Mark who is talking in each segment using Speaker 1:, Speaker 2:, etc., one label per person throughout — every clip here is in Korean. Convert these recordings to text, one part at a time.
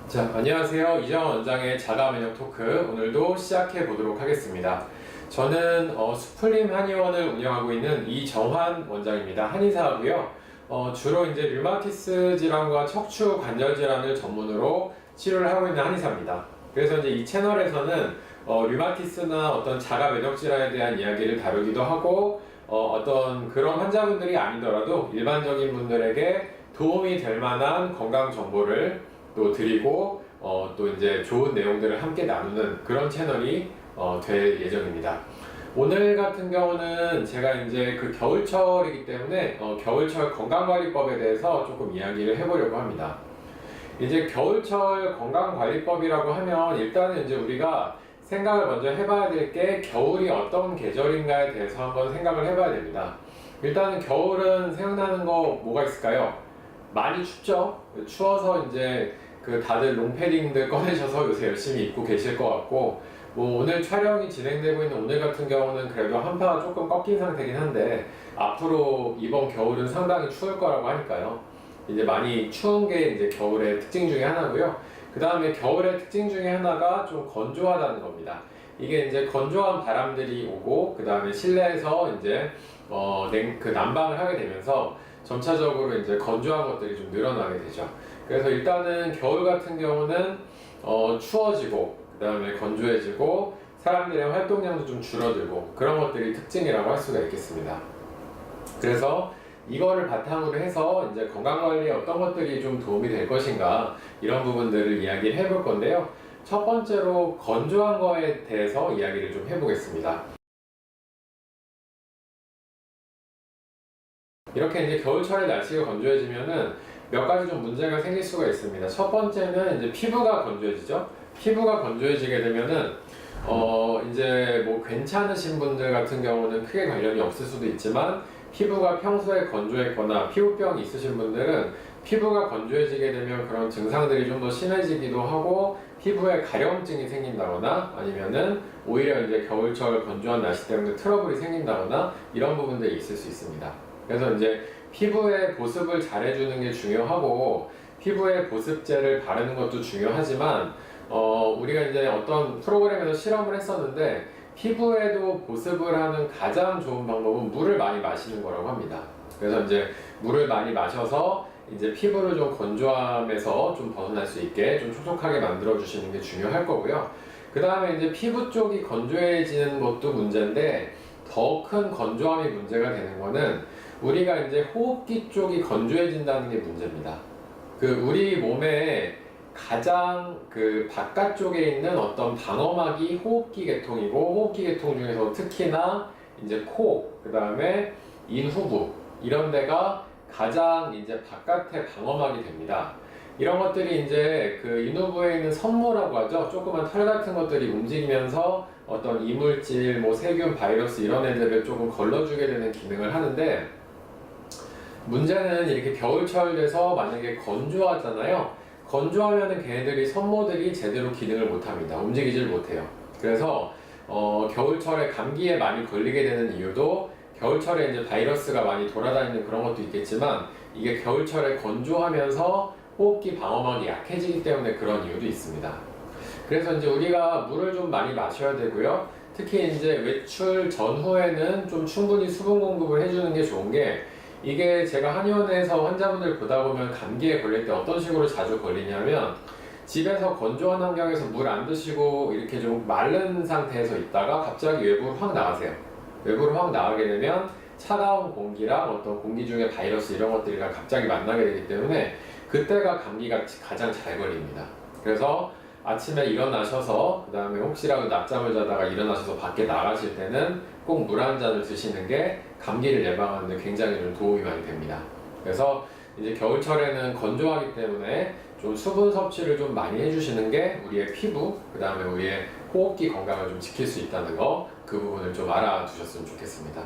Speaker 1: 자, 안녕하세요. 이정원 원장의 자가 면역 토크 오늘도 시작해 보도록 하겠습니다. 저는 수플림 한의원을 운영하고 있는 이정환 원장입니다. 한의사고요. 주로 이제 류마티스 질환과 척추 관절 질환을 전문으로 치료를 하고 있는 한의사입니다. 그래서 이제 이 채널에서는 류마티스나 어떤 자가 면역 질환에 대한 이야기를 다루기도 하고 어떤 그런 환자분들이 아니더라도 일반적인 분들에게 도움이 될 만한 건강 정보를 또 드리고 또 이제 좋은 내용들을 함께 나누는 그런 채널이 될 예정입니다. 오늘 같은 경우는 제가 이제 그 겨울철이기 때문에 겨울철 건강관리법에 대해서 조금 이야기를 해보려고 합니다. 이제 겨울철 건강관리법이라고 하면 일단은 이제 우리가 생각을 먼저 해봐야 될 게 겨울이 어떤 계절인가에 대해서 한번 생각을 해봐야 됩니다. 일단은 겨울은 생각나는 거 뭐가 있을까요? 많이 춥죠? 추워서 이제 그 다들 롱패딩들 꺼내셔서 요새 열심히 입고 계실 것 같고, 뭐 오늘 촬영이 진행되고 있는 오늘 같은 경우는 그래도 한파가 조금 꺾인 상태긴 한데 앞으로 이번 겨울은 상당히 추울 거라고 하니까요. 이제 많이 추운 게 이제 겨울의 특징 중에 하나고요. 그 다음에 겨울의 특징 중에 하나가 좀 건조하다는 겁니다. 이게 이제 건조한 바람들이 오고 그 다음에 실내에서 이제 그 난방을 하게 되면서 점차적으로 이제 건조한 것들이 좀 늘어나게 되죠. 그래서 일단은 겨울 같은 경우는 추워지고 그 다음에 건조해지고 사람들의 활동량도 좀 줄어들고 그런 것들이 특징이라고 할 수가 있겠습니다. 그래서 이거를 바탕으로 해서 이제 건강관리에 어떤 것들이 좀 도움이 될 것인가 이런 부분들을 이야기를 해볼 건데요. 첫 번째로 건조한 거에 대해서 이야기를 좀 해보겠습니다. 이렇게 이제 겨울철에 날씨가 건조해지면은 몇 가지 좀 문제가 생길 수가 있습니다. 첫 번째는 이제 피부가 건조해지죠. 피부가 건조해지게 되면은 이제 뭐 괜찮으신 분들 같은 경우는 크게 관련이 없을 수도 있지만 피부가 평소에 건조했거나 피부병이 있으신 분들은 피부가 건조해지게 되면 그런 증상들이 좀 더 심해지기도 하고 피부에 가려움증이 생긴다거나 아니면은 오히려 이제 겨울철 건조한 날씨 때문에 트러블이 생긴다거나 이런 부분들이 있을 수 있습니다. 그래서 이제 피부에 보습을 잘 해주는 게 중요하고 피부에 보습제를 바르는 것도 중요하지만 우리가 이제 어떤 프로그램에서 실험을 했었는데 피부에도 보습을 하는 가장 좋은 방법은 물을 많이 마시는 거라고 합니다. 그래서 이제 물을 많이 마셔서 이제 피부를 좀 건조함에서 좀 벗어날 수 있게 좀 촉촉하게 만들어 주시는 게 중요할 거고요. 그 다음에 이제 피부 쪽이 건조해지는 것도 문제인데 더 큰 건조함이 문제가 되는 거는 우리가 이제 호흡기 쪽이 건조해진다는 게 문제입니다. 그 우리 몸에 가장 그 바깥쪽에 있는 어떤 방어막이 호흡기 계통이고 호흡기 계통 중에서 특히나 이제 코, 그 다음에 인후부 이런 데가 가장 이제 바깥의 방어막이 됩니다. 이런 것들이 이제 그 인후부에 있는 섬모라고 하죠. 조그만 털 같은 것들이 움직이면서 어떤 이물질, 뭐 세균, 바이러스 이런 애들을 조금 걸러주게 되는 기능을 하는데 문제는 이렇게 겨울철 돼서 만약에 건조하잖아요. 건조하면은 걔네들이 섬모들이 제대로 기능을 못합니다. 움직이질 못해요. 그래서 겨울철에 감기에 많이 걸리게 되는 이유도 겨울철에 이제 바이러스가 많이 돌아다니는 그런 것도 있겠지만 이게 겨울철에 건조하면서 호흡기 방어막이 약해지기 때문에 그런 이유도 있습니다. 그래서 이제 우리가 물을 좀 많이 마셔야 되고요. 특히 이제 외출 전후에는 좀 충분히 수분 공급을 해주는 게 좋은 게 이게 제가 한의원에서 환자분들 보다 보면 감기에 걸릴 때 어떤 식으로 자주 걸리냐면 집에서 건조한 환경에서 물 안 드시고 이렇게 좀 마른 상태에서 있다가 갑자기 외부로 확 나가세요. 외부로 확 나가게 되면 차가운 공기랑 어떤 공기 중에 바이러스 이런 것들이랑 갑자기 만나게 되기 때문에 그때가 감기가 가장 잘 걸립니다. 그래서 아침에 일어나셔서 그 다음에 혹시라도 낮잠을 자다가 일어나셔서 밖에 나가실 때는 꼭 물 한 잔을 드시는 게 감기를 예방하는 데 굉장히 좀 도움이 많이 됩니다. 그래서 이제 겨울철에는 건조하기 때문에 좀 수분 섭취를 좀 많이 해주시는 게 우리의 피부, 그 다음에 우리의 호흡기 건강을 좀 지킬 수 있다는 거, 그 부분을 좀 알아두셨으면 좋겠습니다.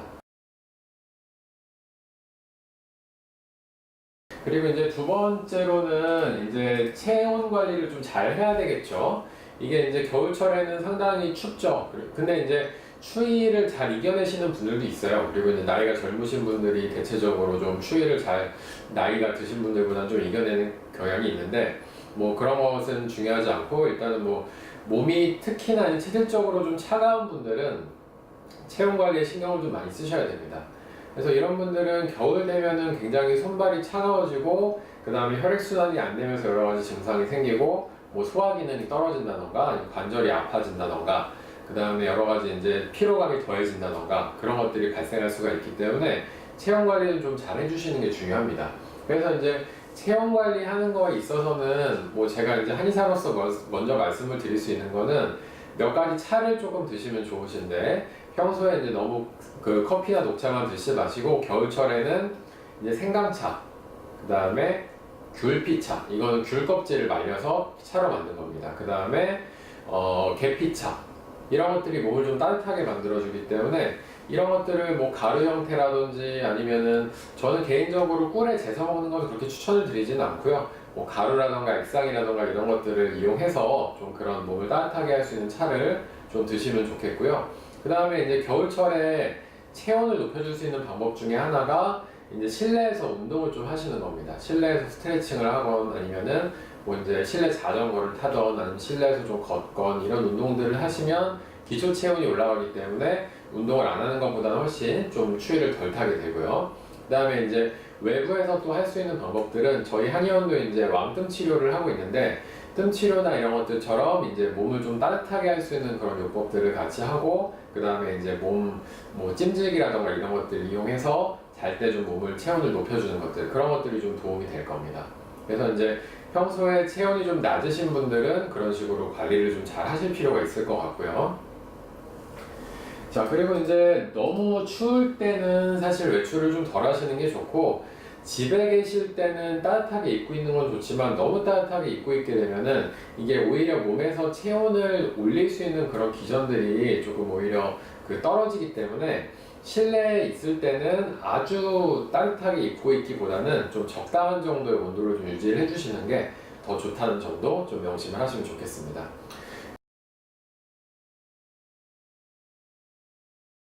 Speaker 1: 그리고 이제 두 번째로는 이제 체온 관리를 좀 잘 해야 되겠죠. 이게 이제 겨울철에는 상당히 춥죠. 근데 이제 추위를 잘 이겨내시는 분들도 있어요. 그리고 이제 나이가 젊으신 분들이 대체적으로 좀 추위를 잘 나이가 드신 분들보다는 좀 이겨내는 경향이 있는데 뭐 그런 것은 중요하지 않고 일단은 뭐 몸이 특히나 체질적으로 좀 차가운 분들은 체온 관리에 신경을 좀 많이 쓰셔야 됩니다. 그래서 이런 분들은 겨울 되면은 굉장히 손발이 차가워지고 그 다음에 혈액순환이 안 되면서 여러 가지 증상이 생기고 뭐 소화 기능이 떨어진다던가 아니면 관절이 아파진다던가 그 다음에 여러 가지 이제 피로감이 더해진다던가 그런 것들이 발생할 수가 있기 때문에 체온 관리를 좀 잘 해주시는 게 중요합니다. 그래서 이제 체온 관리하는 거에 있어서는 뭐 제가 이제 한의사로서 먼저 말씀을 드릴 수 있는 거는 몇 가지 차를 조금 드시면 좋으신데 평소에 이제 너무 그 커피나 녹차만 드시지 마시고 겨울철에는 이제 생강차, 그 다음에 귤피차, 이거는 귤 껍질을 말려서 차로 만든 겁니다. 그 다음에 계피차, 이런 것들이 몸을 좀 따뜻하게 만들어주기 때문에 이런 것들을 뭐 가루 형태라든지 아니면은 저는 개인적으로 꿀에 재서 먹는 것은 그렇게 추천을 드리지는 않고요. 뭐 가루라던가 액상이라던가 이런 것들을 이용해서 좀 그런 몸을 따뜻하게 할 수 있는 차를 좀 드시면 좋겠고요. 그 다음에 이제 겨울철에 체온을 높여줄 수 있는 방법 중에 하나가 이제 실내에서 운동을 좀 하시는 겁니다. 실내에서 스트레칭을 하건 아니면은 뭐 이제 실내 자전거를 타던 아니면 실내에서 좀 걷건 이런 운동들을 하시면 기초 체온이 올라가기 때문에 운동을 안 하는 것보다는 훨씬 좀 추위를 덜 타게 되고요. 그 다음에 이제 외부에서 또 할 수 있는 방법들은 저희 한의원도 이제 왕뜸 치료를 하고 있는데 뜸 치료나 이런 것들처럼 이제 몸을 좀 따뜻하게 할 수 있는 그런 요법들을 같이 하고 그 다음에 이제 몸 뭐 찜질기라던가 이런 것들 이용해서 잘 때 좀 몸을 체온을 높여주는 것들 그런 것들이 좀 도움이 될 겁니다. 그래서 이제 평소에 체온이 좀 낮으신 분들은 그런 식으로 관리를 좀 잘 하실 필요가 있을 것 같고요. 자, 그리고 이제 너무 추울 때는 사실 외출을 좀 덜 하시는 게 좋고 집에 계실 때는 따뜻하게 입고 있는 건 좋지만 너무 따뜻하게 입고 있게 되면은 이게 오히려 몸에서 체온을 올릴 수 있는 그런 기전들이 조금 오히려 떨어지기 때문에 실내에 있을 때는 아주 따뜻하게 입고 있기보다는 좀 적당한 정도의 온도를 좀 유지를 해주시는 게 더 좋다는 점도 좀 명심을 하시면 좋겠습니다.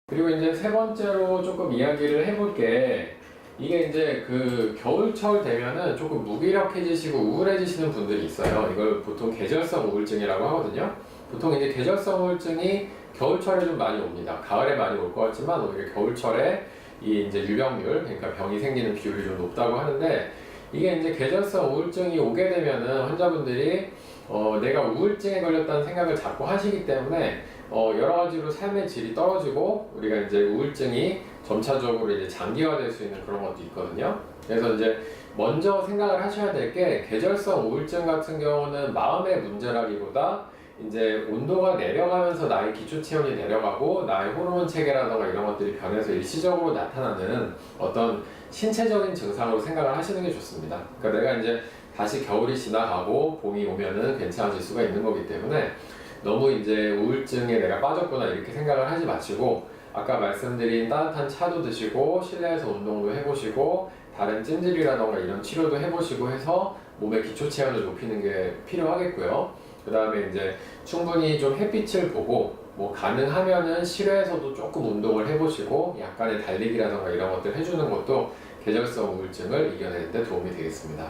Speaker 1: 그리고 이제 세 번째로 조금 이야기를 해볼 게 이게 이제 그 겨울철 되면은 조금 무기력해지시고 우울해지시는 분들이 있어요. 이걸 보통 계절성 우울증이라고 하거든요. 보통 이제 계절성 우울증이 겨울철에 좀 많이 옵니다. 가을에 많이 올 것 같지만 오히려 겨울철에 이 이제 유병률, 그러니까 병이 생기는 비율이 좀 높다고 하는데 이게 이제 계절성 우울증이 오게 되면은 환자분들이 내가 우울증에 걸렸다는 생각을 자꾸 하시기 때문에 여러 가지로 삶의 질이 떨어지고 우리가 이제 우울증이 점차적으로 이제 장기화될 수 있는 그런 것도 있거든요. 그래서 이제 먼저 생각을 하셔야 될 게 계절성 우울증 같은 경우는 마음의 문제라기보다 이제 온도가 내려가면서 나의 기초 체온이 내려가고 나의 호르몬 체계라던가 이런 것들이 변해서 일시적으로 나타나는 어떤 신체적인 증상으로 생각을 하시는 게 좋습니다. 그러니까 내가 이제 다시 겨울이 지나가고 봄이 오면은 괜찮아질 수가 있는 거기 때문에 너무 이제 우울증에 내가 빠졌구나 이렇게 생각을 하지 마시고 아까 말씀드린 따뜻한 차도 드시고 실내에서 운동도 해보시고 다른 찜질이라던가 이런 치료도 해보시고 해서 몸의 기초 체온을 높이는 게 필요하겠고요. 그 다음에 이제 충분히 좀 햇빛을 보고 뭐 가능하면은 실외에서도 조금 운동을 해보시고 약간의 달리기라던가 이런 것들 해주는 것도 계절성 우울증을 이겨내는 데 도움이 되겠습니다.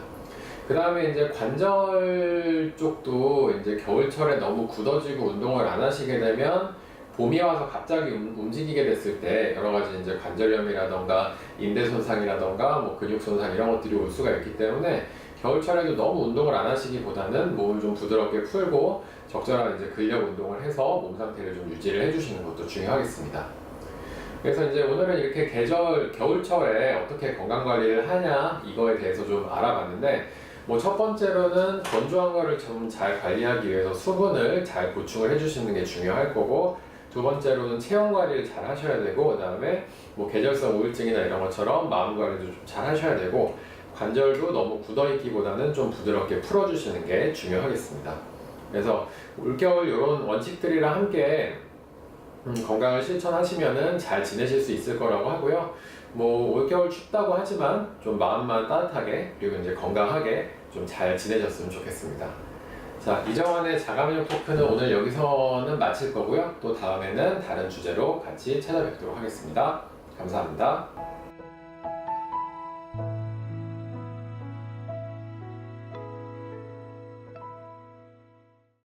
Speaker 1: 그 다음에 이제 관절 쪽도 이제 겨울철에 너무 굳어지고 운동을 안 하시게 되면 봄이 와서 갑자기 움직이게 됐을 때 여러 가지 이제 관절염이라던가 인대 손상이라던가 뭐 근육 손상 이런 것들이 올 수가 있기 때문에 겨울철에도 너무 운동을 안 하시기보다는 몸을 좀 부드럽게 풀고 적절한 이제 근력 운동을 해서 몸 상태를 좀 유지를 해주시는 것도 중요하겠습니다. 그래서 이제 오늘은 이렇게 겨울철에 어떻게 건강 관리를 하냐 이거에 대해서 좀 알아봤는데 뭐 첫 번째로는 건조한 거를 좀 잘 관리하기 위해서 수분을 잘 보충을 해주시는 게 중요할 거고 두 번째로는 체온 관리를 잘 하셔야 되고 그 다음에 뭐 계절성 우울증이나 이런 것처럼 마음 관리도 좀 잘 하셔야 되고 관절도 너무 굳어있기보다는 좀 부드럽게 풀어주시는 게 중요하겠습니다. 그래서 올겨울 이런 원칙들이랑 함께 건강을 실천하시면은 잘 지내실 수 있을 거라고 하고요. 뭐 올겨울 춥다고 하지만 좀 마음만 따뜻하게 그리고 이제 건강하게 좀 잘 지내셨으면 좋겠습니다. 자, 이정환의 자가면역 토크는 오늘 여기서는 마칠 거고요. 또 다음에는 다른 주제로 같이 찾아뵙도록 하겠습니다. 감사합니다.